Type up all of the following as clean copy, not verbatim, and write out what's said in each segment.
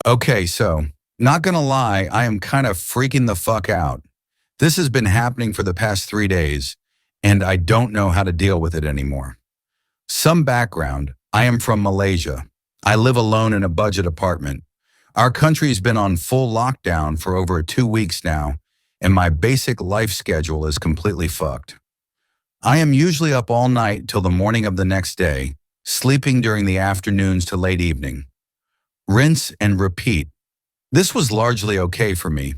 Okay, so, not gonna lie, I am kind of freaking the fuck out. This has been happening for the past 3 days, and I don't know how to deal with it anymore. Some background: I am from Malaysia. I live alone in a budget apartment. Our country's been on full lockdown for over 2 weeks now, and my basic life schedule is completely fucked. I am usually up all night till the morning of the next day, sleeping during the afternoons to late evening. Rinse and repeat. This was largely okay for me.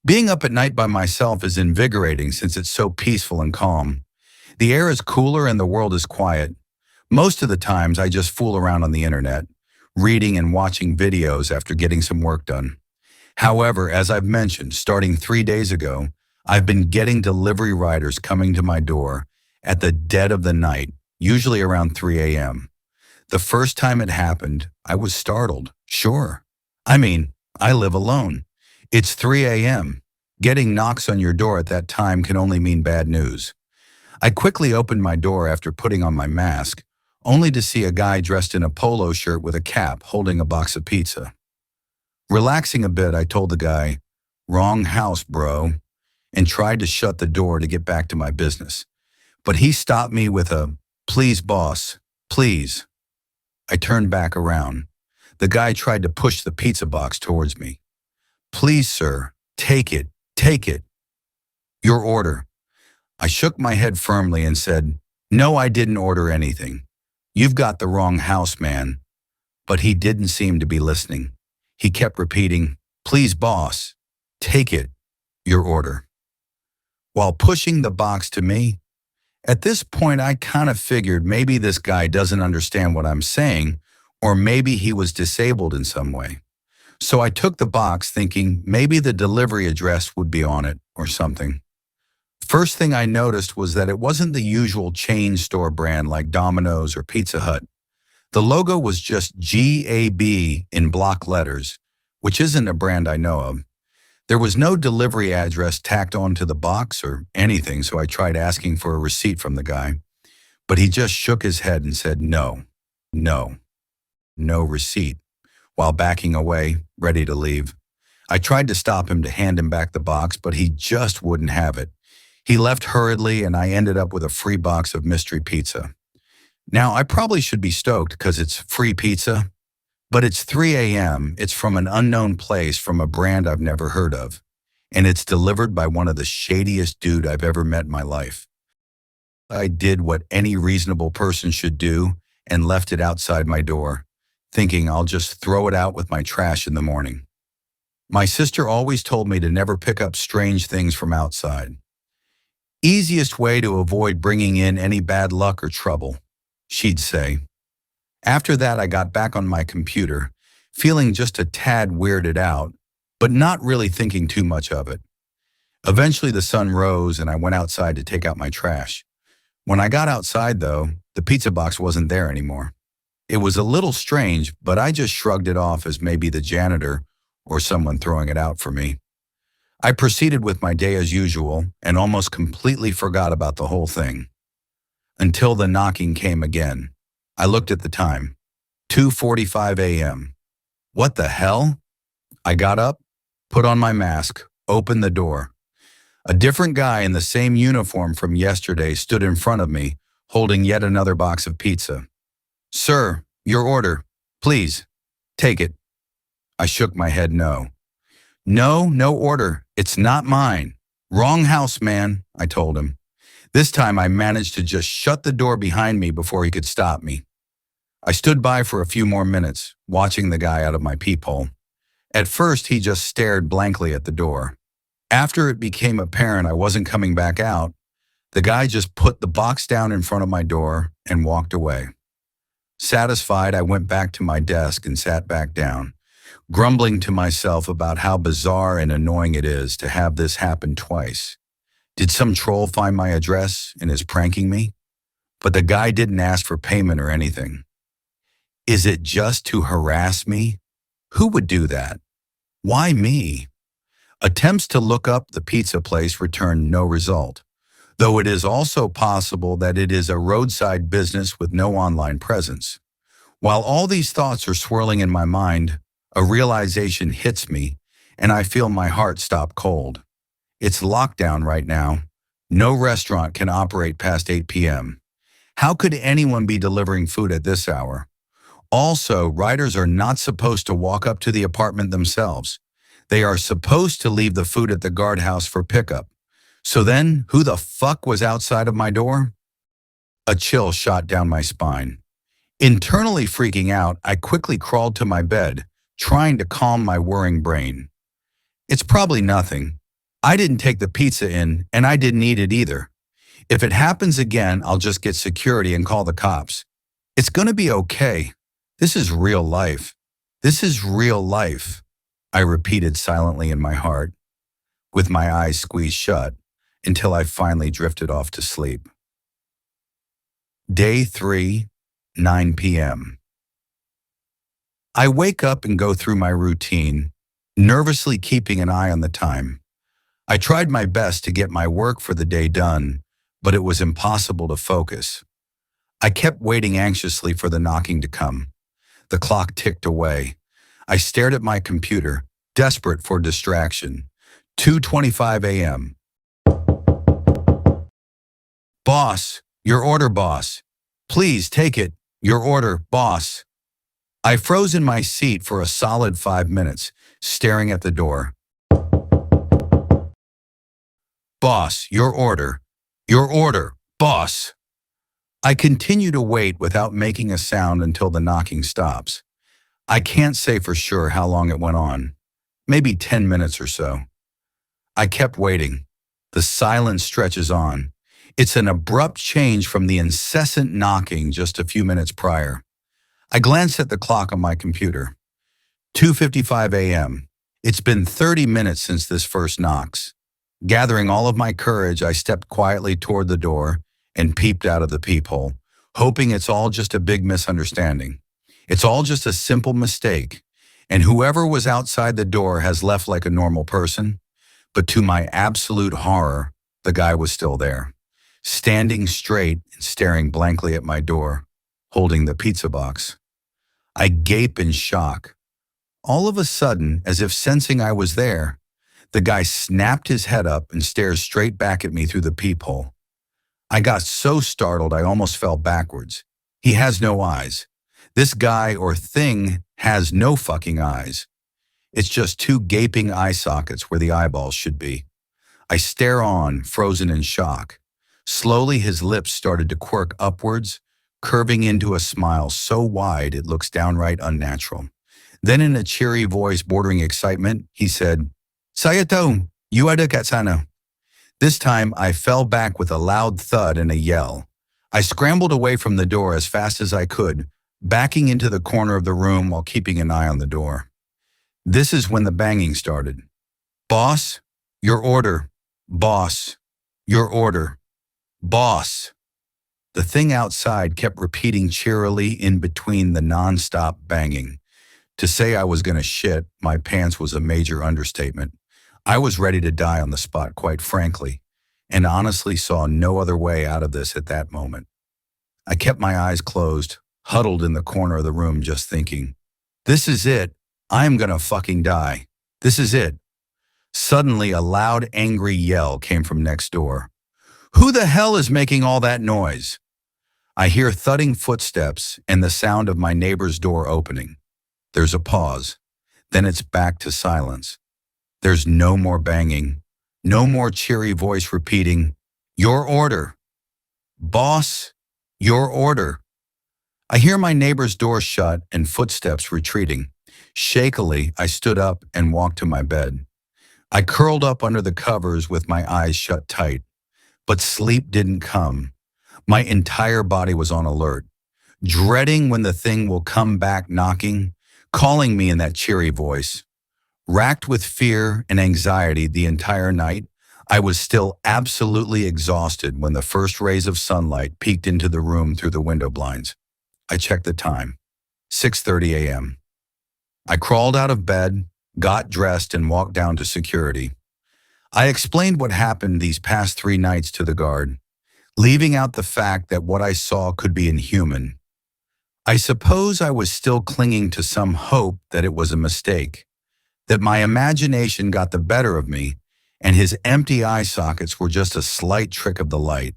Being up at night by myself is invigorating since it's so peaceful and calm. The air is cooler and the world is quiet. Most of the times I just fool around on the internet, reading and watching videos after getting some work done. However, as I've mentioned, starting 3 days ago, I've been getting delivery riders coming to my door at the dead of the night, usually around 3 a.m. The first time it happened, I was startled, sure. I live alone. It's 3 a.m. Getting knocks on your door at that time can only mean bad news. I quickly opened my door after putting on my mask, only to see a guy dressed in a polo shirt with a cap holding a box of pizza. Relaxing a bit, I told the guy, "Wrong house, bro," and tried to shut the door to get back to my business. But he stopped me with a, "Please, boss, please." I turned back around. The guy tried to push the pizza box towards me. "Please, sir, take it, take it. Your order." I shook my head firmly and said, "No, I didn't order anything. You've got the wrong house, man." But he didn't seem to be listening. He kept repeating, "Please, boss, take it, your order," while pushing the box to me. At this point, I kind of figured maybe this guy doesn't understand what I'm saying, or maybe he was disabled in some way. So I took the box thinking maybe the delivery address would be on it or something. First thing I noticed was that it wasn't the usual chain store brand like Domino's or Pizza Hut. The logo was just GAB in block letters, which isn't a brand I know of. There was no delivery address tacked onto the box or anything, so I tried asking for a receipt from the guy. But he just shook his head and said no, no, no receipt, while backing away, ready to leave. I tried to stop him to hand him back the box, but he just wouldn't have it. He left hurriedly, and I ended up with a free box of mystery pizza. Now, I probably should be stoked because it's free pizza, but it's 3 a.m., it's from an unknown place from a brand I've never heard of, and it's delivered by one of the shadiest dude I've ever met in my life. I did what any reasonable person should do and left it outside my door, thinking I'll just throw it out with my trash in the morning. My sister always told me to never pick up strange things from outside. Easiest way to avoid bringing in any bad luck or trouble, she'd say. After that, I got back on my computer, feeling just a tad weirded out, but not really thinking too much of it. Eventually, the sun rose and I went outside to take out my trash. When I got outside, though, the pizza box wasn't there anymore. It was a little strange, but I just shrugged it off as maybe the janitor or someone throwing it out for me. I proceeded with my day as usual and almost completely forgot about the whole thing. Until the knocking came again. I looked at the time. 2:45 a.m. What the hell? I got up, put on my mask, opened the door. A different guy in the same uniform from yesterday stood in front of me, holding yet another box of pizza. "Sir, your order. Please, take it." I shook my head no. "No, no order. It's not mine. Wrong house, man," I told him. This time I managed to just shut the door behind me before he could stop me. I stood by for a few more minutes, watching the guy out of my peephole. At first, he just stared blankly at the door. After it became apparent I wasn't coming back out, the guy just put the box down in front of my door and walked away. Satisfied, I went back to my desk and sat back down, grumbling to myself about how bizarre and annoying it is to have this happen twice. Did some troll find my address and is pranking me? But the guy didn't ask for payment or anything. Is it just to harass me? Who would do that? Why me? Attempts to look up the pizza place returned no result, though it is also possible that it is a roadside business with no online presence. While all these thoughts are swirling in my mind, A realization hits me, and I feel my heart stop cold. It's lockdown right now. No restaurant can operate past 8 p.m. How could anyone be delivering food at this hour? Also, riders are not supposed to walk up to the apartment themselves. They are supposed to leave the food at the guardhouse for pickup. So then, who the fuck was outside of my door? A chill shot down my spine. Internally freaking out, I quickly crawled to my bed, trying to calm my worrying brain. It's probably nothing. I didn't take the pizza in, and I didn't eat it either. If it happens again, I'll just get security and call the cops. It's gonna be okay. This is real life. This is real life, I repeated silently in my heart, with my eyes squeezed shut, until I finally drifted off to sleep. Day 3, 9 p.m. I wake up and go through my routine, nervously keeping an eye on the time. I tried my best to get my work for the day done, but it was impossible to focus. I kept waiting anxiously for the knocking to come. The clock ticked away. I stared at my computer, desperate for distraction. 2:25 a.m. Boss, your order, boss. Please take it. Your order, boss. I froze in my seat for a solid 5 minutes, staring at the door. Boss, your order. Your order, boss. I continue to wait without making a sound until the knocking stops. I can't say for sure how long it went on. Maybe 10 minutes or so. I kept waiting. The silence stretches on. It's an abrupt change from the incessant knocking just a few minutes prior. I glanced at the clock on my computer. 2:55 a.m. It's been 30 minutes since this first knocks. Gathering all of my courage, I stepped quietly toward the door and peeped out of the peephole, hoping it's all just a big misunderstanding. It's all just a simple mistake, and whoever was outside the door has left like a normal person. But to my absolute horror, the guy was still there, standing straight and staring blankly at my door, holding the pizza box. I gape in shock. All of a sudden, as if sensing I was there, the guy snapped his head up and stared straight back at me through the peephole. I got so startled I almost fell backwards. He has no eyes. This guy or thing has no fucking eyes. It's just two gaping eye sockets where the eyeballs should be. I stare on, frozen in shock. Slowly his lips started to quirk upwards, curving into a smile so wide it looks downright unnatural. Then in a cheery voice bordering excitement, he said, "Saya tahu, you ada kat sana." This time I fell back with a loud thud and a yell. I scrambled away from the door as fast as I could, backing into the corner of the room while keeping an eye on the door. This is when the banging started. Boss, your order. Boss, your order. Boss. The thing outside kept repeating cheerily in between the non-stop banging. To say I was gonna shit my pants was a major understatement. I was ready to die on the spot, quite frankly, and honestly saw no other way out of this at that moment. I kept my eyes closed, huddled in the corner of the room just thinking, this is it. I'm gonna fucking die. This is it. Suddenly, a loud, angry yell came from next door. Who the hell is making all that noise? I hear thudding footsteps and the sound of my neighbor's door opening. There's a pause. Then it's back to silence. There's no more banging, no more cheery voice repeating, your order. Boss, your order. I hear my neighbor's door shut and footsteps retreating. Shakily, I stood up and walked to my bed. I curled up under the covers with my eyes shut tight. But sleep didn't come. My entire body was on alert, dreading when the thing will come back knocking, calling me in that cheery voice. Racked with fear and anxiety the entire night, I was still absolutely exhausted when the first rays of sunlight peeked into the room through the window blinds. I checked the time. 6:30 a.m. I crawled out of bed, got dressed, and walked down to security. I explained what happened these past 3 nights to the guard, leaving out the fact that what I saw could be inhuman. I suppose I was still clinging to some hope that it was a mistake, that my imagination got the better of me, and his empty eye sockets were just a slight trick of the light.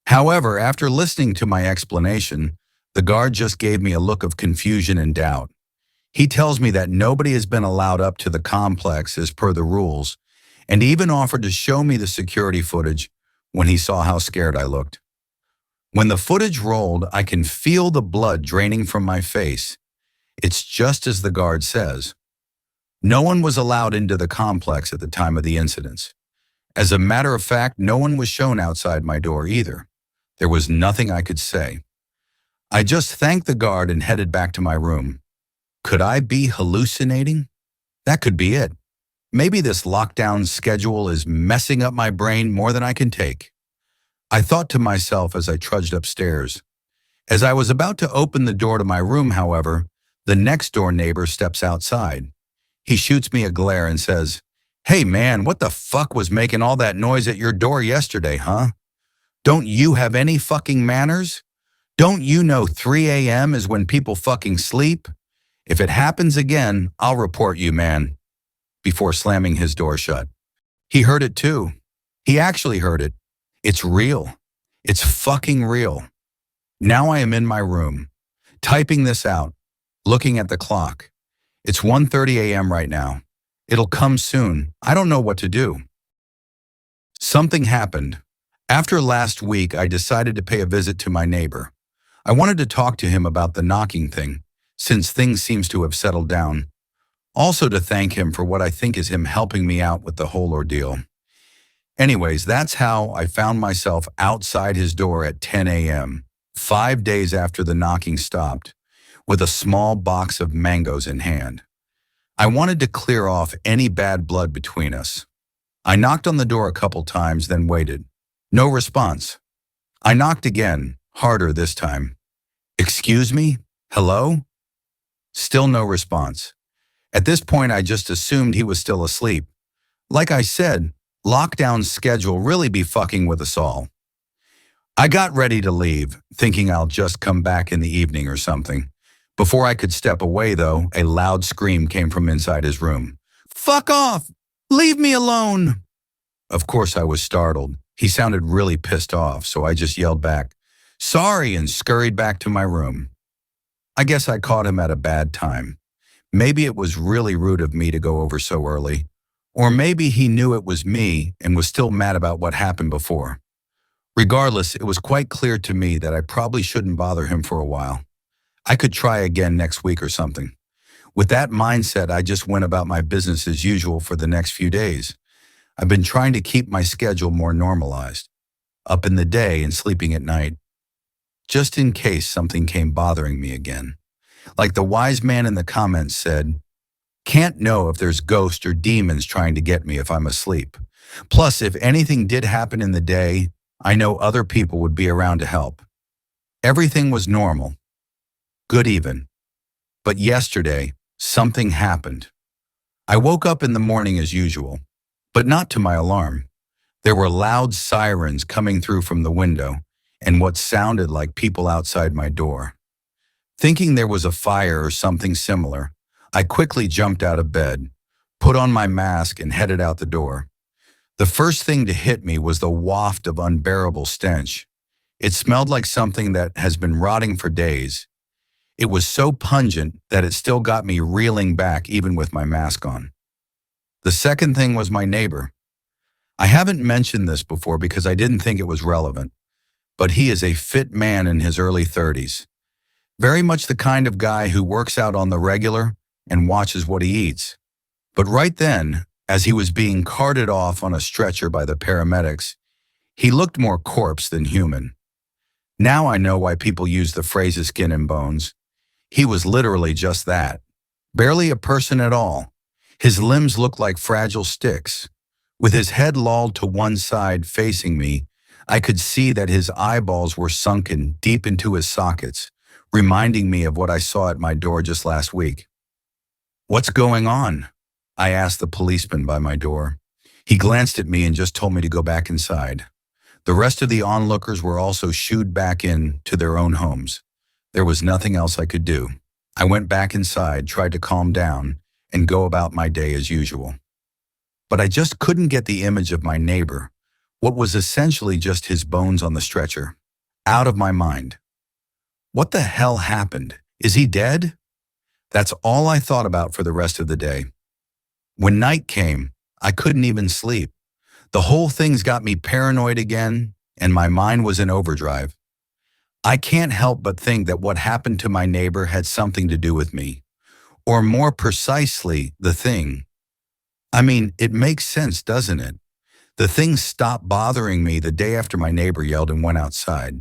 However, after listening to my explanation, the guard just gave me a look of confusion and doubt. He tells me that nobody has been allowed up to the complex as per the rules, and even offered to show me the security footage when he saw how scared I looked. When the footage rolled, I can feel the blood draining from my face. It's just as the guard says. No one was allowed into the complex at the time of the incidents. As a matter of fact, no one was shown outside my door either. There was nothing I could say. I just thanked the guard and headed back to my room. Could I be hallucinating? That could be it. Maybe this lockdown schedule is messing up my brain more than I can take. I thought to myself as I trudged upstairs. As I was about to open the door to my room, however, the next door neighbor steps outside. He shoots me a glare and says, "Hey man, what the fuck was making all that noise at your door yesterday, huh? Don't you have any fucking manners? Don't you know 3 a.m. is when people fucking sleep? If it happens again, I'll report you, man," before slamming his door shut. He heard it too. He actually heard it. It's real. It's fucking real. Now I am in my room, typing this out, looking at the clock. It's 1:30 a.m. right now. It'll come soon. I don't know what to do. Something happened. After last week, I decided to pay a visit to my neighbor. I wanted to talk to him about the knocking thing, since things seems to have settled down. Also to thank him for what I think is him helping me out with the whole ordeal. Anyways, that's how I found myself outside his door at 10 a.m., 5 days after the knocking stopped, with a small box of mangoes in hand. I wanted to clear off any bad blood between us. I knocked on the door a couple times, then waited. No response. I knocked again, harder this time. "Excuse me? Hello?" Still no response. At this point, I just assumed he was still asleep. Like I said, lockdown schedule really be fucking with us all. I got ready to leave, thinking I'll just come back in the evening or something. Before I could step away, though, a loud scream came from inside his room. "Fuck off! Leave me alone!" Of course, I was startled. He sounded really pissed off, so I just yelled back, "Sorry," and scurried back to my room. I guess I caught him at a bad time. Maybe it was really rude of me to go over so early. Or maybe he knew it was me and was still mad about what happened before. Regardless, it was quite clear to me that I probably shouldn't bother him for a while. I could try again next week or something. With that mindset, I just went about my business as usual for the next few days. I've been trying to keep my schedule more normalized, up in the day and sleeping at night, just in case something came bothering me again. Like the wise man in the comments said, "Can't know if there's ghosts or demons trying to get me if I'm asleep. Plus, if anything did happen in the day, I know other people would be around to help." Everything was normal. Good even. But yesterday, something happened. I woke up in the morning as usual, but not to my alarm. There were loud sirens coming through from the window and what sounded like people outside my door. Thinking there was a fire or something similar, I quickly jumped out of bed, put on my mask, and headed out the door. The first thing to hit me was the waft of unbearable stench. It smelled like something that has been rotting for days. It was so pungent that it still got me reeling back even with my mask on. The second thing was my neighbor. I haven't mentioned this before because I didn't think it was relevant, but he is a fit man in his early 30s. Very much the kind of guy who works out on the regular and watches what he eats. But right then, as he was being carted off on a stretcher by the paramedics, he looked more corpse than human. Now I know why people use the phrase skin and bones. He was literally just that. Barely a person at all. His limbs looked like fragile sticks. With his head lolled to one side facing me, I could see that his eyeballs were sunken deep into his sockets, reminding me of what I saw at my door just last week. "What's going on?" I asked the policeman by my door. He glanced at me and just told me to go back inside. The rest of the onlookers were also shooed back in to their own homes. There was nothing else I could do. I went back inside, tried to calm down, and go about my day as usual. But I just couldn't get the image of my neighbor, what was essentially just his bones on the stretcher, out of my mind. What the hell happened? Is he dead? That's all I thought about for the rest of the day. When night came, I couldn't even sleep. The whole thing's got me paranoid again, and my mind was in overdrive. I can't help but think that what happened to my neighbor had something to do with me, or more precisely, the thing. I mean, it makes sense, doesn't it? The thing stopped bothering me the day after my neighbor yelled and went outside.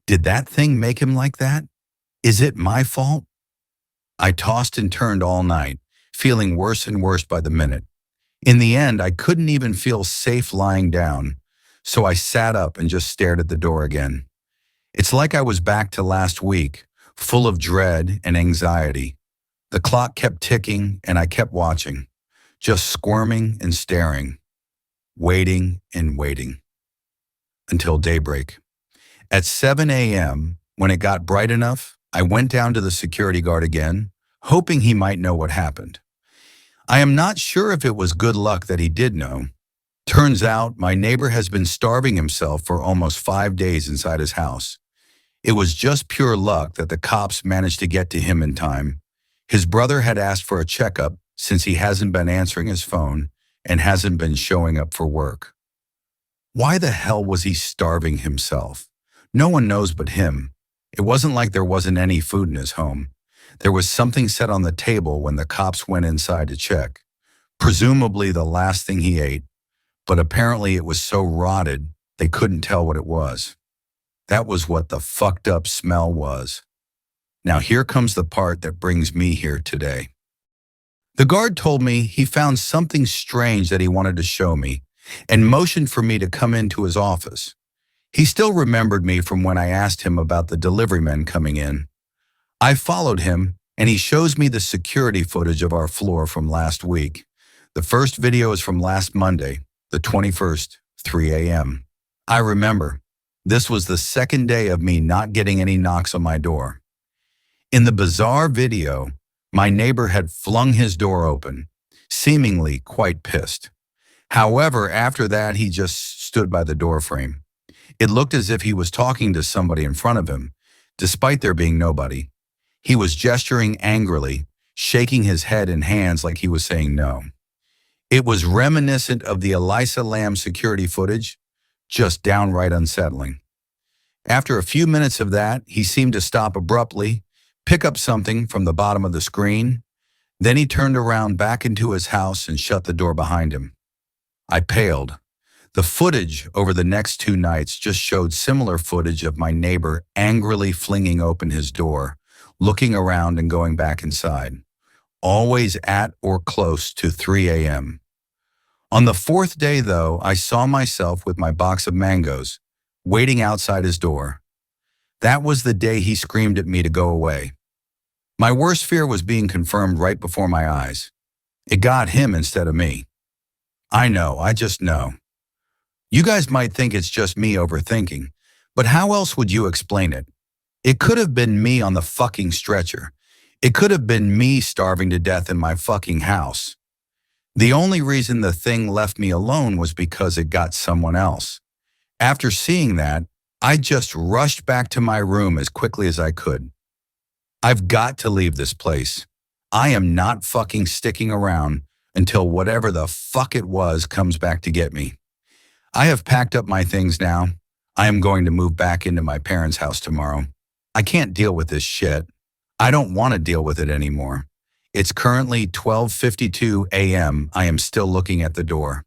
Did that thing make him like that? Is it my fault? I tossed and turned all night, feeling worse and worse by the minute. In the end, I couldn't even feel safe lying down, so I sat up and just stared at the door again. It's like I was back to last week, full of dread and anxiety. The clock kept ticking and I kept watching, just squirming and staring, waiting and waiting, until daybreak. At 7 a.m., when it got bright enough, I went down to the security guard again, hoping he might know what happened. I am not sure if it was good luck that he did know. Turns out my neighbor has been starving himself for almost 5 days inside his house. It was just pure luck that the cops managed to get to him in time. His brother had asked for a checkup since he hasn't been answering his phone and hasn't been showing up for work. Why the hell was he starving himself? No one knows but him. It wasn't like there wasn't any food in his home. There was something set on the table when the cops went inside to check. Presumably the last thing he ate, but apparently it was so rotted they couldn't tell what it was. That was what the fucked up smell was. Now here comes the part that brings me here today. The guard told me he found something strange that he wanted to show me and motioned for me to come into his office. He still remembered me from when I asked him about the delivery men coming in. I followed him, and he shows me the security footage of our floor from last week. The first video is from last Monday, the 21st, 3 a.m. I remember. This was the second day of me not getting any knocks on my door. In the bizarre video, my neighbor had flung his door open, seemingly quite pissed. However, after that, he just stood by the door frame. It looked as if he was talking to somebody in front of him, despite there being nobody. He was gesturing angrily, shaking his head and hands like he was saying no. It was reminiscent of the Elisa Lam security footage, just downright unsettling. After a few minutes of that, he seemed to stop abruptly, pick up something from the bottom of the screen. Then he turned around back into his house and shut the door behind him. I paled. The footage over the next 2 nights just showed similar footage of my neighbor angrily flinging open his door, looking around and going back inside, always at or close to 3 a.m. On the 4th day, though, I saw myself with my box of mangoes, waiting outside his door. That was the day he screamed at me to go away. My worst fear was being confirmed right before my eyes. It got him instead of me. I know, I just know. You guys might think it's just me overthinking, but how else would you explain it? It could have been me on the fucking stretcher. It could have been me starving to death in my fucking house. The only reason the thing left me alone was because it got someone else. After seeing that, I just rushed back to my room as quickly as I could. I've got to leave this place. I am not fucking sticking around until whatever the fuck it was comes back to get me. I have packed up my things now. I am going to move back into my parents' house tomorrow. I can't deal with this shit. I don't want to deal with it anymore. It's currently 12:52 a.m. I am still looking at the door.